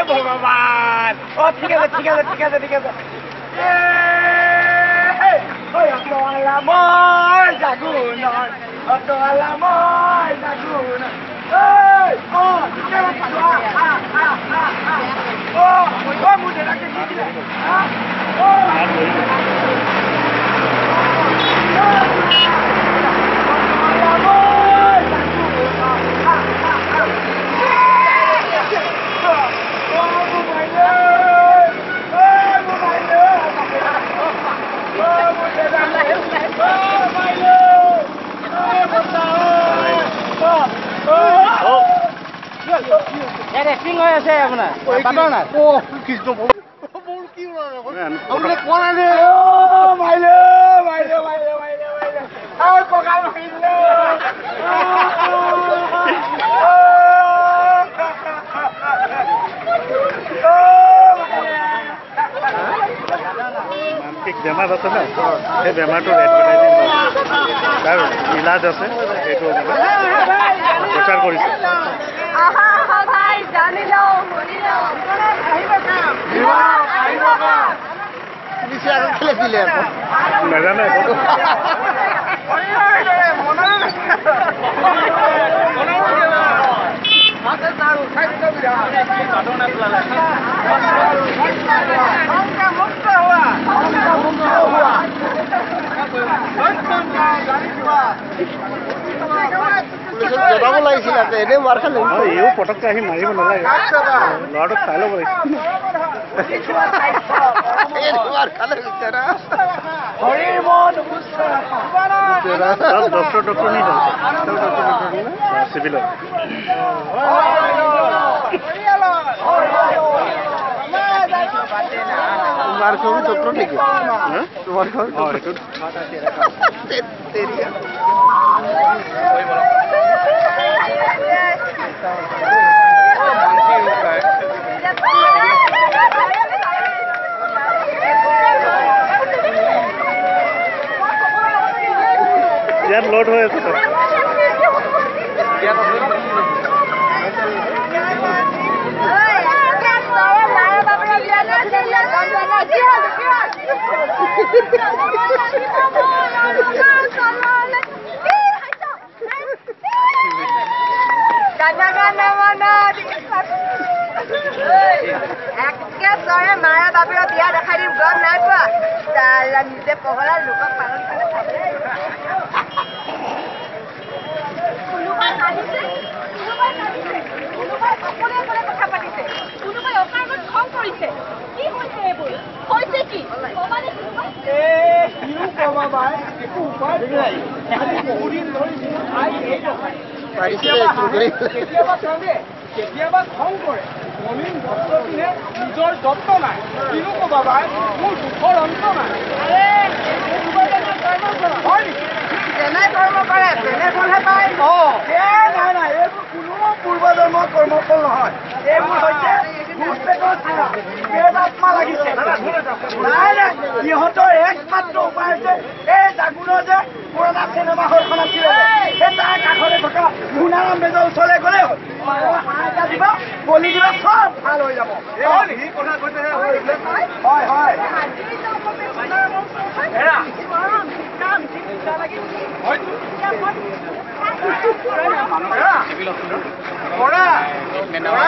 ভগৱান ঠিক আছে ঠিক আছে ঠিক আছে ঠিক আছে মই জাগুনৰ মই জাগুনৰ মোৰ দেউতাকে কি দিলে ৰেচিং হৈ আছে আপোনাৰ পাতৰ না কৃষ্ণ কি আপুনি কোৱা নাই মাইলে মাইলে মাইলে মাইলে মাইলে আৰু কঁকাল মাৰিলে মানসিক বেমাৰ আছে ন সেই বেমাৰটোৰ এডভাৰটাইজিং তাৰ ইলাজ আছে এইটো প্ৰচাৰ কৰিছে নাজানে জনাব লাগিছিল এনেই মাৰ খালে এইও পটককৈ আহি মাৰিব নালাগে ল'ৰাটোক চাই ল'ব ডক্টৰ নি চিভিলত তোমাৰ ছবি ডক্টৰ নাকি তোমাৰ ছবি ইয়াত লোড হৈ আছে মায়া বাপেৰ বিয়া দেখাই দিম গম নাই পোৱা নিজে পগলা লোকক পালন কেতিয়াবা খং কৰে মলিন ভক্ত পিনে নিজৰ যত্ন নাই কিনো কবা বাই মোৰ দুখৰ অন্ত নাই যেনে কৰ্ম কৰে তেনে ফলহে পায় নাই নাই এইবোৰ কোনো পূৰ্বজন্মৰ কৰ্মফল নহয় এইবোৰ হৈছে আত্মা লাগিছে নাই নাই সিহঁতৰ একমাত্ৰ উপায় হৈছে এই জাগুনৰ যে পুৰণা চিনেমা হলখন আছিলে সেই তাৰ কাষতে থকা মুনাৰাম বেজৰ ওচৰলৈ গ'লে হ'ল দিবা বলি দিবা সব ভাল হৈ যাব হয় হয়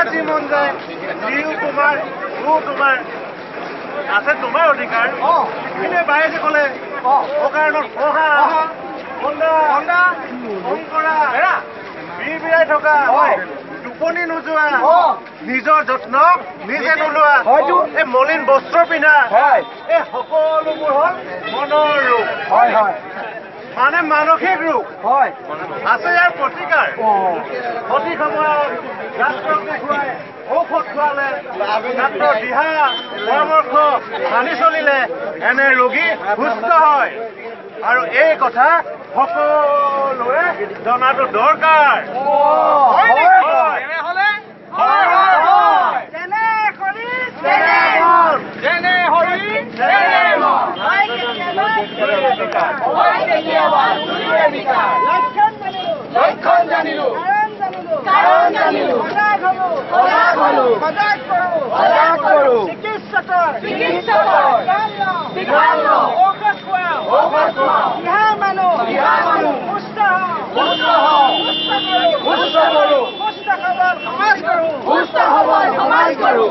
যি মন যায় যিও তোমাৰ তোমাৰ আছে তোমাৰ অধিকাৰ এনে বাইৰে ক'লে অকাৰণত বিৰাই থকা টোপনি নোযোৱা নিজৰ যত্ন নিজে নোলোৱা এই মলিন বস্ত্ৰ পিন্ধা এই সকলোবোৰ হ'ল মনৰ ৰোগ মানে মানসিক ৰোগ আছে ইয়াৰ প্ৰতিকাৰ সঠিক সময়ত ডাক্তৰক দেখুৱাই ঔষধ খোৱালে ডাক্তৰৰ দিহা পৰামৰ্শ মানি চলিলে এনে ৰোগী সুস্থ হয় আৰু এই কথা সকলোৱে জনাটো দৰকাৰ যেনে হৰি বিকাৰ লক্ষণ জানিলো কাৰণ জানিলো সজাগ হলো সজাগ কৰো চিকিৎসকৰ জ্ঞান লওঁ ঔষধ খুৱাওঁ দিহা মানুহ সুস্থ কৰো সুস্থ সবল সমাজ কৰো